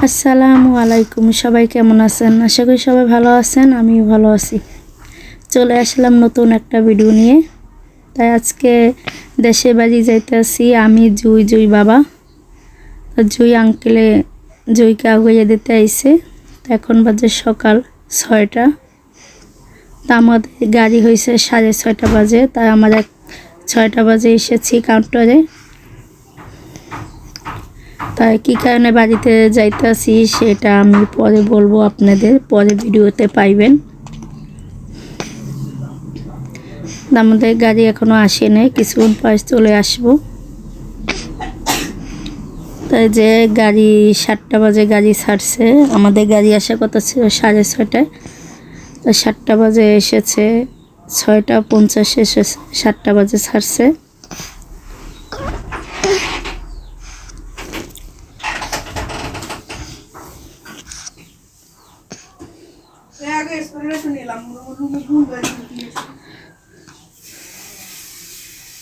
আসসালামু আলাইকুম, সবাই কেমন আছেন? আশা করি সবাই ভালো আছেন, আমিও ভালো আছি। চলে আসলাম নতুন একটা ভিডিও নিয়ে। তাই আজকে দেশে বাড়ি যাইতেছি আমি, জুই বাবা। জুই আঙ্কেলে জুইকে আগুয়ে দিতে আইছে। এখন বাজে সকাল 6টা। তা আমাদের গাড়ি হয়েছে 6:30 বাজে। তাই আমরা 6টা বাজে এসেছি কাউন্টারে। তাই কী কারণে বাড়িতে যাইতেছি সেটা আমি পরে বলবো, আপনাদের পরে ভিডিওতে পাইবেন। আমাদের গাড়ি এখনও আসেনি, কিছুক্ষণ পরে চলে আসবো। তাই যে গাড়ি 7টা বাজে গাড়ি ছাড়ছে, আমাদের গাড়ি আসার কথা ছিল 6:30টায়। তো 7টা বাজে এসেছে, 6:50 এসেছে, 7টা বাজে ছাড়ছে।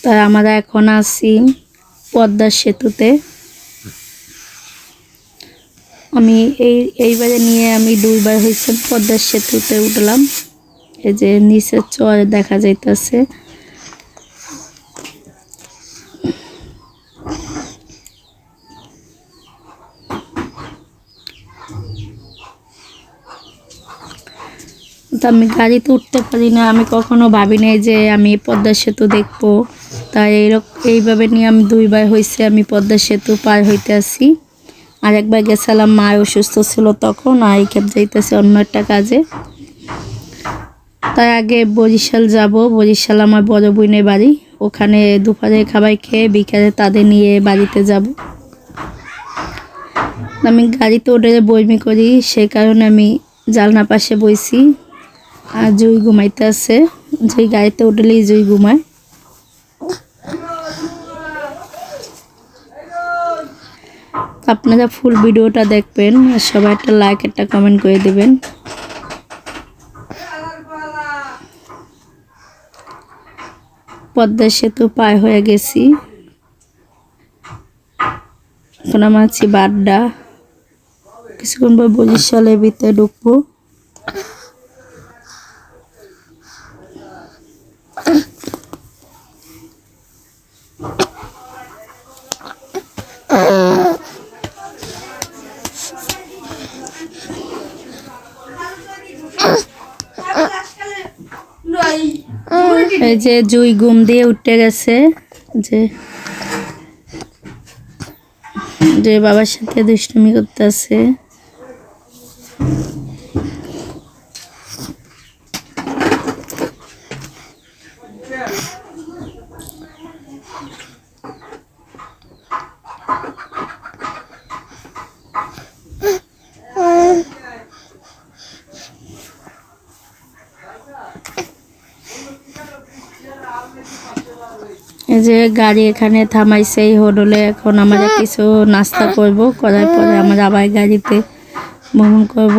তাই আমরা এখন আছি পদ্মা সেতুতে। আমি এইবারে নিয়ে আমি 2বার হয়েছে পদ্মা সেতুতে উঠলাম। এই যে নিচে চর দেখা যাইতেছে। তো আমি গাড়িতে উঠতে পারি না, আমি কখনো ভাবি নাই যে আমি পদ্মা সেতু দেখবো। তাই এইভাবে নিয়ে আমি 2বার হয়েছে আমি পদ্মা সেতু পার হইতে আসি। আর একবার গেছিলাম, মা অসুস্থ ছিল তখন, আর এই ক্ষেপ যাইতেছে অন্য একটা কাজে। তাই আগে বরিশাল যাব, বরিশাল আমার বড় বোনের বাড়ি। ওখানে দুপুরে খাবার খেয়ে বিকালে তাদের নিয়ে বাড়িতে যাব। আমি গাড়িতে উঠে বইমি করি, সেই কারণে আমি জানলা পাশে বইছি। আর জুই ঘুমাইতে আছে, যে গাড়িতে উঠলেই জুই ঘুমায়। আপনারা ফুল ভিডিওটা দেখবেন, আর সবাই একটা লাইক একটা কমেন্ট করে দেবেন। পদ্মা সেতু পার হয়ে গেছি, এখন আমরা আছি বাড্ডা। কিছুক্ষণ পর বরিশালের ভিতরে ঢুকবো। এই যে জুই ঘুম দিয়ে উঠে গেছে, যে বাবার সাথে দুষ্টুমি করতেছে। এই যে গাড়ি এখানে থামাইছে এই হোটেলে। এখন আমরা কিছু নাস্তা করব, করার পরে আমরা আবার গাড়িতে ভ্রমণ করব।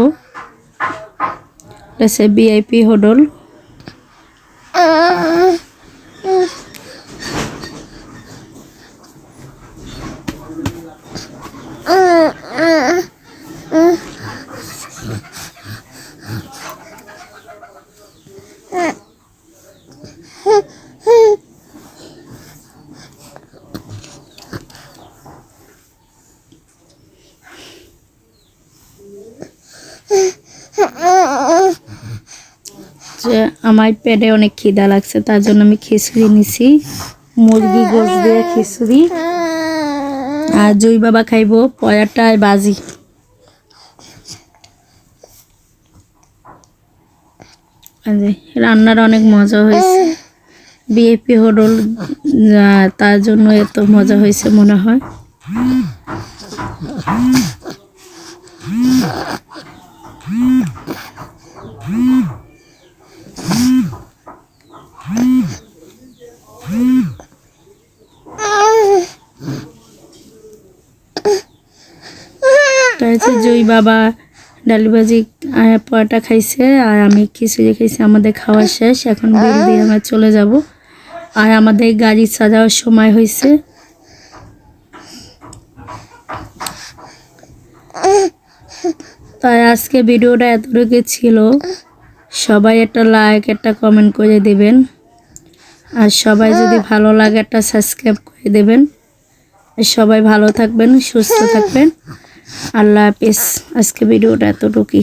এটা ভিআইপি হোটেল। যে আমার পেটে অনেক খিদা লাগছে, তার জন্য আমি খিচুড়ি নিছি, মুরগি গোশ দিয়ে খিচুড়ি। আর জুই বাবা খাইব পরাটা আর বাজি। রান্নার অনেক মজা হয়েছে, ভিআইপি হোটেল, তার জন্য এত মজা হয়েছে মনে হয়। জুই বাবা ডালি ভাজি পরোটা খাইছে, আর আমি খিচুড়ি খাইছি। আমাদের খাওয়া শেষ, এখন বিল দিয়ে আমরা চলে যাব। আর আমাদের গাড়ি সাজানোর সময় হয়েছে। আজকে ভিডিওটা এতটুকু ছিল। সবাই একটা লাইক একটা কমেন্ট করে দেবেন, আর সবাই যদি ভালো লাগে একটা সাবস্ক্রাইব করে দেবেন। সবাই ভালো থাকবেন, সুস্থ থাকবেন। আল্লাহ হাফেজ। আজকে ভিডিওটা এতটুকুই।